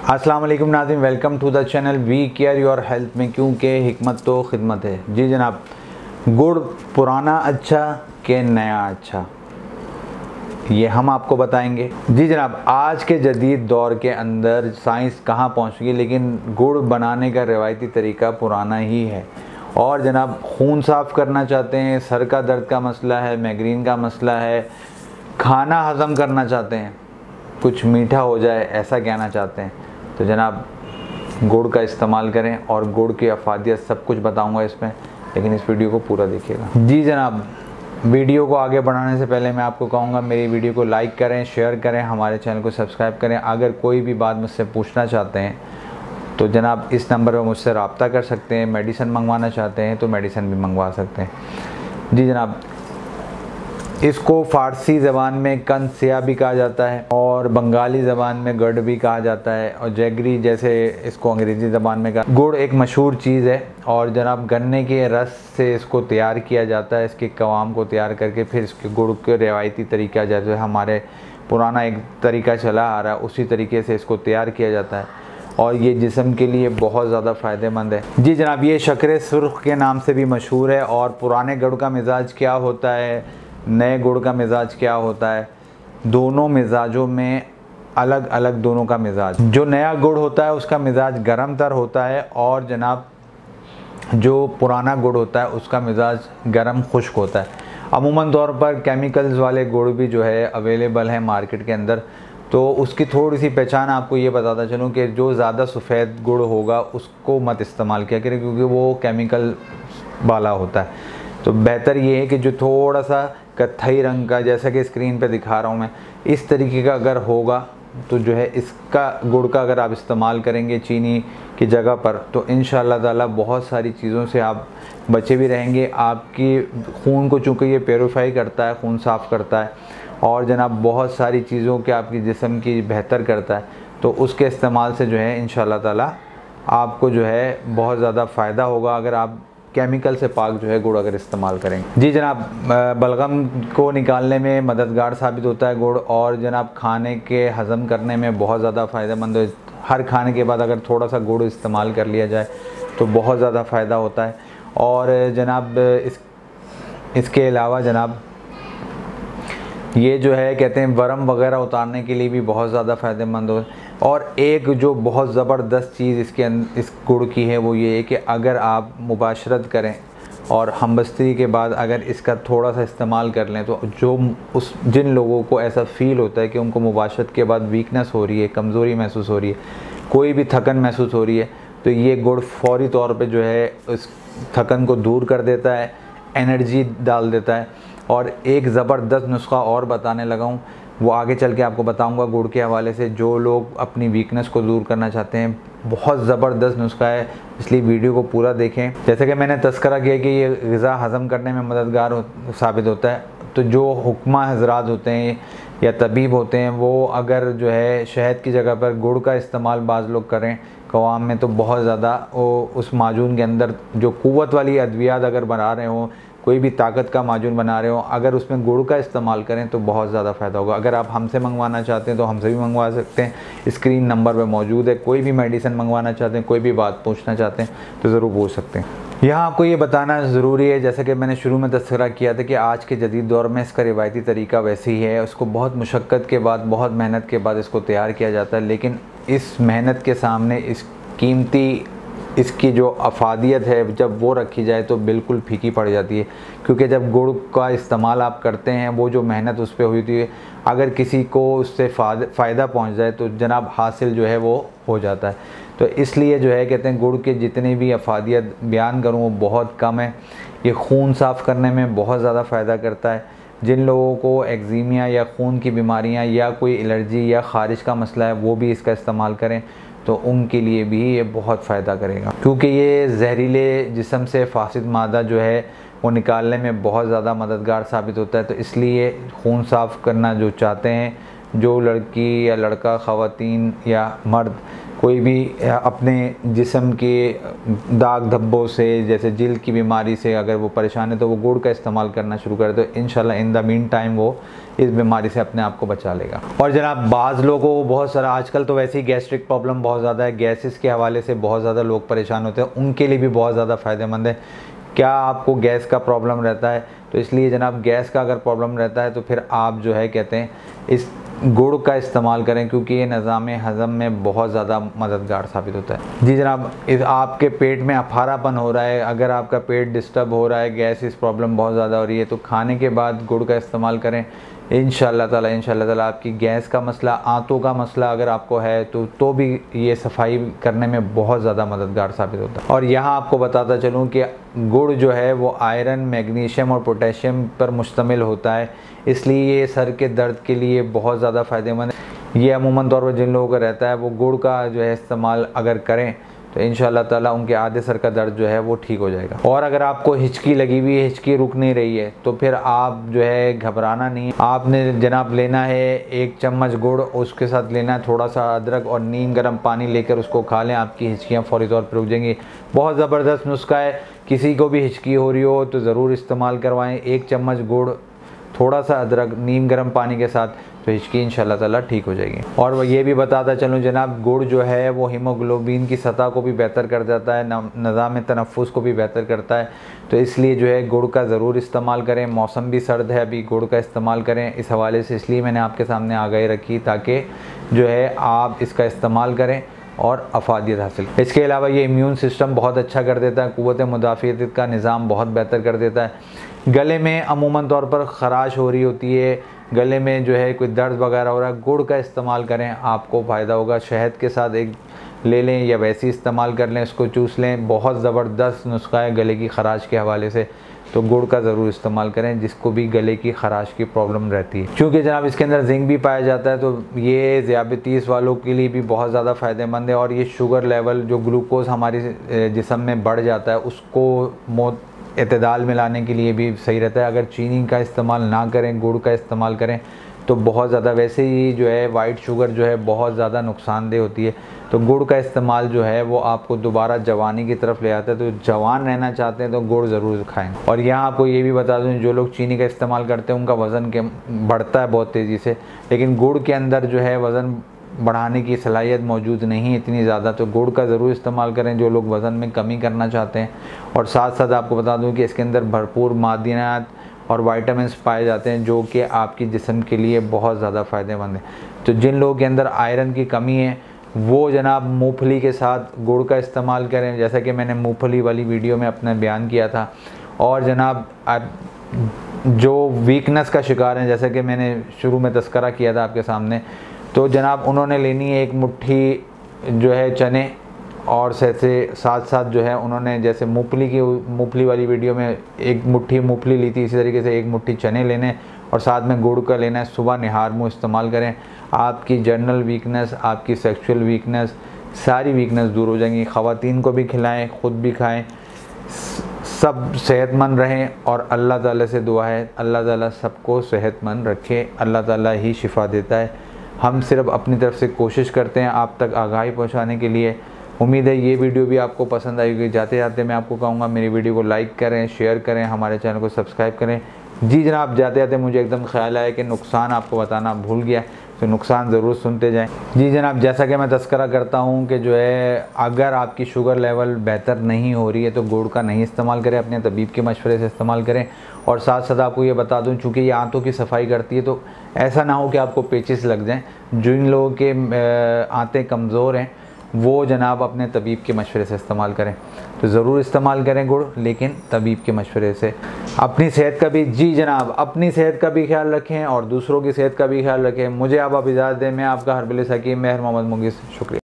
अस्सलाम वालेकुम नाज़रीन, welcome to the channel we care your health में, क्योंकि हिकमत तो खिदमत है। जी जनाब, गुड़ पुराना अच्छा कि नया अच्छा, ये हम आपको बताएंगे। जी जनाब, आज के जदीद दौर के अंदर साइंस कहाँ पहुँच गई, लेकिन गुड़ बनाने का रिवायती तरीका पुराना ही है। और जनाब, खून साफ़ करना चाहते हैं, सर का दर्द का मसला है, माइग्रेन का मसला है, खाना हज़म करना चाहते हैं, कुछ मीठा हो जाए ऐसा कहना चाहते हैं, तो जनाब गुड़ का इस्तेमाल करें। और गुड़ की अफादियत सब कुछ बताऊंगा इसमें, लेकिन इस वीडियो को पूरा देखिएगा। जी जनाब, वीडियो को आगे बढ़ाने से पहले मैं आपको कहूँगा, मेरी वीडियो को लाइक करें, शेयर करें, हमारे चैनल को सब्सक्राइब करें। अगर कोई भी बात मुझसे पूछना चाहते हैं तो जनाब इस नंबर पर मुझसे रब्ता कर सकते हैं। मेडिसिन मंगवाना चाहते हैं तो मेडिसिन भी मंगवा सकते हैं। जी जनाब, इसको फ़ारसी ज़बान में कंसिया भी कहा जाता है और बंगाली ज़बान में गढ़ भी कहा जाता है, और जैगरी जैसे इसको अंग्रेज़ी ज़बान में कहा। गुड़ एक मशहूर चीज़ है और जनाब गन्ने के रस से इसको तैयार किया जाता है। इसके कवाम को तैयार करके फिर इसके गुड़ के रिवायती तरीका जैसे हमारे पुराना एक तरीका चला आ रहा है, उसी तरीके से इसको तैयार किया जाता है और ये जिस्म के लिए बहुत ज़्यादा फ़ायदेमंद है। जी जनाब, ये शक्कर सुर्ख के नाम से भी मशहूर है। और पुराने गुड़ का मिजाज क्या होता है, नए गुड़ का मिजाज क्या होता है, दोनों मिजाजों में अलग अलग दोनों का मिजाज। जो नया गुड़ होता है उसका मिजाज गर्म तर होता है, और जनाब जो पुराना गुड़ होता है उसका मिजाज गर्म खुश्क होता है। अमूमन तौर पर केमिकल्स वाले गुड़ भी जो है अवेलेबल है मार्केट के अंदर, तो उसकी थोड़ी सी पहचान आपको ये बताता चलूँ कि जो ज़्यादा सफ़ेद गुड़ होगा उसको मत इस्तेमाल किया करें, क्योंकि वो केमिकल वाला होता है। तो बेहतर ये है कि जो थोड़ा सा कत्थई रंग का, जैसा कि स्क्रीन पे दिखा रहा हूँ मैं, इस तरीके का अगर होगा तो जो है इसका गुड़ का अगर आप इस्तेमाल करेंगे चीनी की जगह पर, तो इंशाअल्लाह ताला बहुत सारी चीज़ों से आप बचे भी रहेंगे। आपकी खून को चूँकि ये प्योरीफाई करता है, खून साफ़ करता है, और जनाब बहुत सारी चीज़ों के आपकी जिस्म की बेहतर करता है, तो उसके इस्तेमाल से जो है इंशाअल्लाह ताला आपको जो है बहुत ज़्यादा फ़ायदा होगा अगर आप केमिकल से पाक जो है गुड़ अगर इस्तेमाल करेंगे। जी जनाब, बलगम को निकालने में मददगार साबित होता है गुड़, और जनाब खाने के हज़म करने में बहुत ज़्यादा फ़ायदेमंद है। हर खाने के बाद अगर थोड़ा सा गुड़ इस्तेमाल कर लिया जाए तो बहुत ज़्यादा फ़ायदा होता है। और जनाब इसके अलावा जनाब ये जो है कहते हैं वरम वगैरह उतारने के लिए भी बहुत ज़्यादा फ़ायदेमंद हो। और एक जो बहुत ज़बरदस्त चीज़ इस गुड़ की है वो ये है कि अगर आप मुबाशरत करें और हमबस्ती के बाद अगर इसका थोड़ा सा इस्तेमाल कर लें, तो जिन लोगों को ऐसा फ़ील होता है कि उनको मुबाशरत के बाद वीकनेस हो रही है, कमज़ोरी महसूस हो रही है, कोई भी थकन महसूस हो रही है, तो ये गुड़ फ़ौरी तौर पे जो है उस थकन को दूर कर देता है, एनर्जी डाल देता है। और एक ज़बरदस्त नुस्खा और बताने लगा हूँ, वो आगे चल के आपको बताऊंगा गुड़ के हवाले से। जो लोग अपनी वीकनेस को दूर करना चाहते हैं, बहुत ज़बरदस्त नुस्खा है, इसलिए वीडियो को पूरा देखें। जैसे कि मैंने तज़किरा किया कि ये ग़िज़ा हज़म करने में मददगार साबित होता है, तो जो हुक्मा हज़रात होते हैं या तबीब होते हैं, वो अगर जो है शहद की जगह पर गुड़ का इस्तेमाल बाज़ लोग करें कवाम में, तो बहुत ज़्यादा उस माजून के अंदर जो क़ुव्वत वाली अद्वियात अगर बना रहे हों, कोई भी ताकत का माजून बना रहे हो, अगर उसमें गुड़ का इस्तेमाल करें तो बहुत ज़्यादा फ़ायदा होगा। अगर आप हमसे मंगवाना चाहते हैं तो हमसे भी मंगवा सकते हैं, स्क्रीन नंबर पे मौजूद है। कोई भी मेडिसिन मंगवाना चाहते हैं, कोई भी बात पूछना चाहते हैं तो ज़रूर पूछ सकते हैं। यहाँ आपको ये बताना ज़रूरी है, जैसा कि मैंने शुरू में तज़किरा किया था, कि आज के जदीद दौर में इसका रिवायती तरीका वैसे ही है। उसको बहुत मुशक्क़त के बाद, बहुत मेहनत के बाद इसको तैयार किया जाता है, लेकिन इस मेहनत के सामने इसकी जो अफादियत है जब वो रखी जाए तो बिल्कुल फीकी पड़ जाती है। क्योंकि जब गुड़ का इस्तेमाल आप करते हैं, वो जो मेहनत उस पर हुई थी, अगर किसी को उससे फ़ायदा पहुंच जाए तो जनाब हासिल जो है वो हो जाता है। तो इसलिए जो है कहते हैं गुड़ के जितनी भी अफादियत बयान करूँ वो बहुत कम है। ये खून साफ़ करने में बहुत ज़्यादा फ़ायदा करता है। जिन लोगों को एक्जीमिया या खून की बीमारियाँ या कोई एलर्जी या ख़ारिश का मसला है, वो भी इसका इस्तेमाल करें तो उनके लिए भी ये बहुत फ़ायदा करेगा, क्योंकि ये जहरीले जिस्म से फासिद मादा जो है वो निकालने में बहुत ज़्यादा मददगार साबित होता है। तो इसलिए खून साफ़ करना जो चाहते हैं, जो लड़की या लड़का, ख़वातीन या मर्द कोई भी अपने जिस्म के दाग धब्बों से, जैसे जिल्द की बीमारी से अगर वो परेशान है तो वो गुड़ का इस्तेमाल करना शुरू करे तो इंशाल्लाह इन द मीन टाइम वो इस बीमारी से अपने आप को बचा लेगा। और जनाब बाज़ लोगों को बहुत सारा आजकल तो वैसे ही गैस्ट्रिक प्रॉब्लम बहुत ज़्यादा है, गैसेस के हवाले से बहुत ज़्यादा लोग परेशान होते हैं, उनके लिए भी बहुत ज़्यादा फ़ायदेमंद है। क्या आपको गैस का प्रॉब्लम रहता है तो इसलिए जनाब गैस का अगर प्रॉब्लम रहता है तो फिर आप जो है कहते हैं इस गुड़ का इस्तेमाल करें, क्योंकि ये निज़ाम हज़म में बहुत ज़्यादा मददगार साबित होता है। जी जनाब, इस आपके पेट में अफारापन हो रहा है, अगर आपका पेट डिस्टर्ब हो रहा है, गैस इस प्रॉब्लम बहुत ज़्यादा हो रही है, तो खाने के बाद गुड़ का इस्तेमाल करें। इंशाअल्लाह ताला आपकी गैस का मसला, आंतों का मसला अगर आपको है तो भी ये सफाई करने में बहुत ज़्यादा मददगार साबित होता है। और यहाँ आपको बताता चलूँ कि गुड़ जो है वो आयरन, मैग्नीशियम और पोटेशियम पर मुश्तमिल होता है, इसलिए ये सर के दर्द के लिए बहुत ज़्यादा फ़ायदेमंद है। ये अमूमन तौर पर जिन लोगों का रहता है वो गुड़ का जो है इस्तेमाल अगर करें तो इंशाअल्लाह ताला उनके आधे सर का दर्द जो है वो ठीक हो जाएगा। और अगर आपको हिचकी लगी हुई है, हिचकी रुक नहीं रही है, तो फिर आप जो है घबराना नहीं, आपने जनाब लेना है 1 चम्मच गुड़, उसके साथ लेना है थोड़ा सा अदरक और नीम गर्म पानी लेकर उसको खा लें, आपकी हिचकियाँ फौरी तौर पर रुक जाएंगी। बहुत ज़बरदस्त नुस्खा है, किसी को भी हिचकी हो रही हो तो ज़रूर इस्तेमाल करवाएँ। 1 चम्मच गुड़, थोड़ा सा अदरक, नीम गर्म पानी के साथ, तो हिचकी इंशाअल्लाह ताला ठीक हो जाएगी। और वो ये भी बताता चलूँ जनाब, गुड़ जो है वो हीमोग्लोबिन की सतह को भी बेहतर कर देता है, निज़ाम तनफ़ुस को भी बेहतर करता है, तो इसलिए जो है गुड़ का ज़रूर इस्तेमाल करें। मौसम भी सर्द है, अभी गुड़ का इस्तेमाल करें। इस हवाले से इसलिए मैंने आपके सामने आगाही रखी ताकि जो है आप इसका इस्तेमाल करें और अफादियत हासिल। इसके अलावा ये इम्यून सिस्टम बहुत अच्छा कर देता है, क़ुव्वत मुदाफ़ियत का निज़ाम बहुत बेहतर कर देता है। गले में अमूमन तौर पर ख़राश हो रही होती है, गले में जो है कोई दर्द वगैरह हो रहा है, गुड़ का इस्तेमाल करें, आपको फ़ायदा होगा। शहद के साथ एक ले लें या वैसे ही इस्तेमाल कर लें, इसको चूस लें, बहुत ज़बरदस्त नुस्खा है गले की ख़राश के हवाले से, तो गुड़ का ज़रूर इस्तेमाल करें जिसको भी गले की ख़राश की प्रॉब्लम रहती है। क्योंकि जनाब इसके अंदर जिंक भी पाया जाता है, तो ये ज़ियाबतीस वालों के लिए भी बहुत ज़्यादा फ़ायदेमंद है। और ये शुगर लेवल, जो ग्लूकोज़ हमारे जिस्म में बढ़ जाता है, उसको एतदाल में लाने के लिए भी सही रहता है। अगर चीनी का इस्तेमाल ना करें, गुड़ का इस्तेमाल करें तो बहुत ज़्यादा, वैसे ही जो है वाइट शुगर जो है बहुत ज़्यादा नुकसानदेह होती है, तो गुड़ का इस्तेमाल जो है वो आपको दोबारा जवानी की तरफ ले आता है। तो जवान रहना चाहते हैं तो गुड़ ज़रूर खाएं। और यहाँ आपको ये भी बता दूँ, जो लोग चीनी का इस्तेमाल करते हैं उनका वज़न बढ़ता है बहुत तेज़ी से, लेकिन गुड़ के अंदर जो है वज़न बढ़ाने की सलाहियत मौजूद नहीं इतनी ज़्यादा, तो गुड़ का ज़रूर इस्तेमाल करें जो लोग वज़न में कमी करना चाहते हैं। और साथ साथ आपको बता दूं कि इसके अंदर भरपूर मादनियात और विटामिन्स पाए जाते हैं जो कि आपकी जिस्म के लिए बहुत ज़्यादा फ़ायदेमंद है। तो जिन लोगों के अंदर आयरन की कमी है वो जनाब मूंगफली के साथ गुड़ का इस्तेमाल करें, जैसा कि मैंने मूंगफली वाली वीडियो में अपना बयान किया था। और जनाब जो वीकनेस का शिकार हैं, जैसा कि मैंने शुरू में तस्करा किया था आपके सामने, तो जनाब उन्होंने लेनी है 1 मुट्ठी जो है चने, और साथ साथ जो है उन्होंने जैसे मूंगफली वाली वीडियो में 1 मुट्ठी मूंगफली ली थी, इसी तरीके से 1 मुट्ठी चने लेने और साथ में गुड़ का लेना है। सुबह निहार मुँह इस्तेमाल करें, आपकी जनरल वीकनेस, आपकी सेक्सुअल वीकनेस, सारी वीकनेस दूर हो जाएंगी। ख़वातीन को भी खिलाएं, ख़ुद भी खाएं, सब सेहतमंद रहें। और अल्लाह ताला से दुआ है अल्लाह ताला सबको सेहतमंद रखे, अल्लाह ताला ही शिफा देता है। हम सिर्फ अपनी तरफ से कोशिश करते हैं आप तक आगाही पहुंचाने के लिए। उम्मीद है ये वीडियो भी आपको पसंद आएगी। जाते जाते मैं आपको कहूँगा मेरी वीडियो को लाइक करें, शेयर करें, हमारे चैनल को सब्सक्राइब करें। जी जनाब, जाते जाते मुझे एकदम ख्याल आया कि नुकसान आपको बताना भूल गया, तो नुकसान ज़रूर सुनते जाएं। जी जनाब, जैसा कि मैं तस्करा करता हूँ कि जो है अगर आपकी शुगर लेवल बेहतर नहीं हो रही है तो गुड़ का नहीं इस्तेमाल करें, अपने तबीब के मशवरे से इस्तेमाल करें। और साथ साथ आपको ये बता दूँ, चूँकि ये आंतों की सफाई करती है, तो ऐसा ना हो कि आपको पेचिस लग जाएँ। जिन लोगों के आंतें कमज़ोर हैं वो जनाब अपने तबीब के मशवरे से इस्तेमाल करें, तो ज़रूर इस्तेमाल करें गुड़, लेकिन तबीब के मशवरे से। अपनी सेहत का भी, जी जनाब, अपनी सेहत का भी ख्याल रखें और दूसरों की सेहत का भी ख्याल रखें। मुझे आप इजाज़त दें, मैं आपका हरबिल हकीम महर मोहम्मद मुगीस, शुक्रिया।